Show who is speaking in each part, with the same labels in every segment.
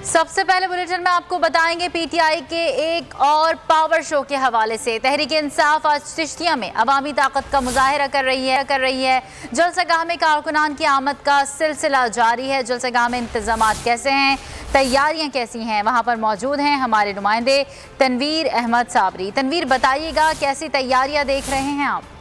Speaker 1: سب سے پہلے بلیٹن میں آپ کو بتائیں گے پی ٹی آئی کے ایک اور پاور شو کے حوالے سے تحریک انصاف آج چشتیہ میں عوامی طاقت کا مظاہرہ کر رہی ہے جلسہ گاہ میں کارکنان کی آمد کا سلسلہ جاری ہے۔ جلسہ گاہ میں انتظامات کیسے ہیں، تیاریاں کیسی ہیں، وہاں پر موجود ہیں ہمارے نمائندے تنویر احمد صابری۔ تنویر بتائیے گا کیسی تیاریاں دیکھ رہے ہیں آپ؟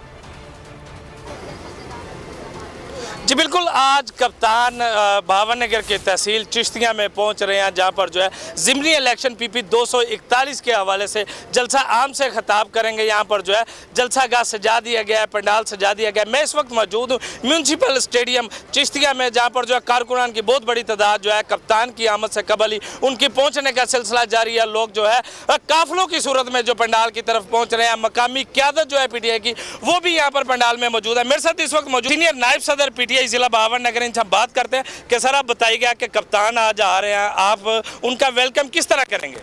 Speaker 2: جی بالکل، آج کپتان بھاون نگر کی تحصیل چشتیہ میں پہنچ رہے ہیں، جہاں پر جو ہے ضمنی الیکشن پی پی 241 کے حوالے سے جلسہ عام سے خطاب کریں گے۔ یہاں پر جو ہے جلسہ گاہ سجا دیا گیا ہے، پنڈال سجا دیا گیا ہے۔ میں اس وقت موجود ہوں میونسپل اسٹیڈیم چشتیہ میں، جہاں پر جو ہے کارکنان کی بہت بڑی تعداد جو ہے کپتان کی آمد سے قبل ہی ان کی پہنچنے کا سلسلہ جاری ہے۔ لوگ جو ہے قافلوں کی صورت میں جو پنڈال کی طرف پہنچ رہے ہیں۔ مقامی قیادت جو ہے پی ٹی آئی کی وہ بھی یہاں پر پنڈال میں موجود ہے۔ میرے ساتھ اس وقت موجود سینئر نائب صدر پی ٹی آئی ضلع بھاون نگر، ان سے ہم بات کرتے ہیں کہ سر آپ بتائیے گا کہ کپتان آج آ رہے ہیں، آپ ان کا ویلکم کس طرح کریں گے؟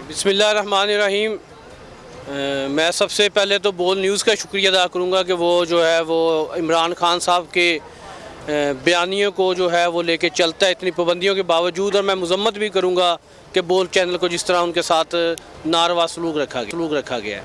Speaker 3: بسم اللہ الرحمن الرحیم۔ میں سب سے پہلے تو بول نیوز کا شکریہ ادا کروں گا کہ وہ جو ہے وہ عمران خان صاحب کے بیانیوں کو جو ہے وہ لے کے چلتا ہے اتنی پابندیوں کے باوجود، اور میں مذمت بھی کروں گا کہ بول چینل کو جس طرح ان کے ساتھ ناروا سلوک رکھا گیا ہے۔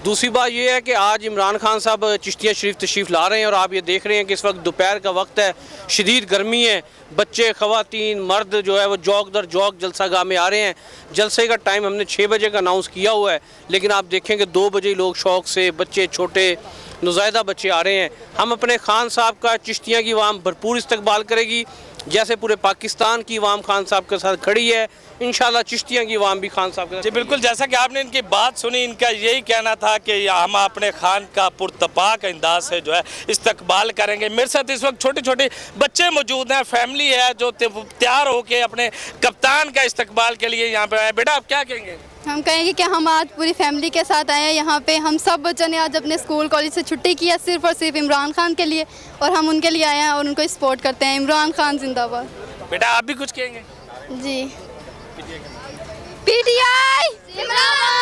Speaker 3: دوسری بات یہ ہے کہ آج عمران خان صاحب چشتیہ شریف تشریف لا رہے ہیں، اور آپ یہ دیکھ رہے ہیں کہ اس وقت دوپہر کا وقت ہے، شدید گرمی ہے، بچے، خواتین، مرد جو ہے وہ جوک در جوک جلسہ گاہ میں آ رہے ہیں۔ جلسے کا ٹائم ہم نے 6 بجے کا اناؤنس کیا ہوا ہے، لیکن آپ دیکھیں کہ 2 بجے لوگ شوق سے، بچے، چھوٹے نوزائیدہ بچے آ رہے ہیں۔ ہم اپنے خان صاحب کا چشتیہ کی عوام بھرپور استقبال کرے گی، جیسے پورے پاکستان کی عوام خان صاحب کے ساتھ کھڑی ہے، انشاءاللہ چشتیہ کی عوام بھی خان صاحب کے ساتھ۔
Speaker 2: جی بالکل، جیسا کہ آپ نے ان کی بات سنی، ان کا یہی کہنا تھا کہ ہم اپنے خان کا پرتپاک انداز سے جو ہے استقبال کریں گے۔ میرے ساتھ اس وقت چھوٹے چھوٹے بچے موجود ہیں، فیملی ہے جو تیار ہو کے اپنے کپتان کا استقبال کے لیے یہاں پہ آئے۔ بیٹا آپ کیا کہیں گے؟
Speaker 4: ہم کہیں گے کہ ہم آج پوری فیملی کے ساتھ آئے ہیں یہاں پہ۔ ہم سب بچوں نے آج اپنے اسکول کالج سے چھٹی کی ہے صرف اور صرف عمران خان کے لیے، اور ہم ان کے لیے آئے ہیں اور ان کو سپورٹ کرتے ہیں۔ عمران خان زندہ باد۔
Speaker 2: بیٹا آپ بھی کچھ کہیں گے؟
Speaker 4: جی پی ٹی آئی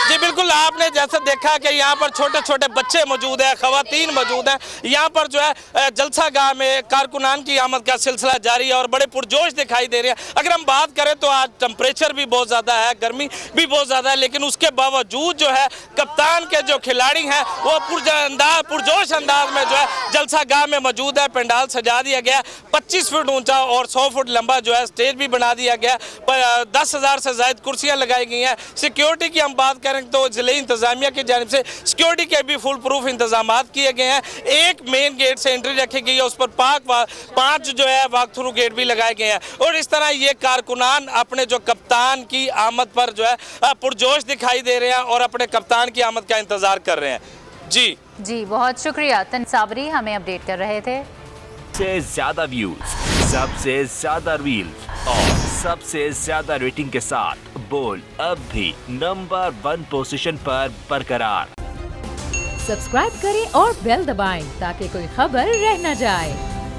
Speaker 2: جی بالکل، آپ نے جیسے دیکھا کہ یہاں پر چھوٹے چھوٹے بچے موجود ہیں، خواتین موجود ہیں۔ یہاں پر جو ہے جلسہ گاہ میں کارکنان کی آمد کا سلسلہ جاری ہے اور بڑے پرجوش دکھائی دے رہے ہیں۔ اگر ہم بات کریں تو آج ٹمپریچر بھی بہت زیادہ ہے، گرمی بھی بہت زیادہ ہے، لیکن اس کے باوجود جو ہے کپتان کے جو کھلاڑی ہیں وہ پرجوش انداز میں جو ہے جلسہ گاہ میں موجود ہے۔ پنڈال سجا دیا گیا، 25 فٹ اونچا اور 100 فٹ لمبا جو ہے اسٹیج بھی بنا دیا گیا، 10,000 سے زائد کرسیاں لگائی گئی ہیں۔ سیکیورٹی کی ہم بات کریں تو ضلعی انتظامیہ کی جانب سے سیکیورٹی کے بھی فل پروف انتظامات کیے گئے ہیں۔ ایک مین گیٹ سے انٹری رکھی گئی ہے، اس پر 5 جو ہے واک تھرو گیٹ بھی لگائے گئے ہیں، اور اس طرح یہ کارکنان اپنے جو کپتان کی آمد پر جو ہے پرجوش دکھائی دے رہے ہیں اور اپنے کپتان کی آمد کا انتظار کر رہے ہیں۔
Speaker 1: جی بہت شکریہ تنویر صابری، ہمیں اپڈیٹ کر رہے تھے۔
Speaker 5: سب سے زیادہ ویوز، سب سے زیادہ ریلز اور سب سے زیادہ ریٹنگ کے ساتھ بول اب بھی نمبر 1 پوزیشن پر برقرار۔
Speaker 6: سبسکرائب کریں اور بیل دبائیں تاکہ کوئی خبر رہ نہ جائے۔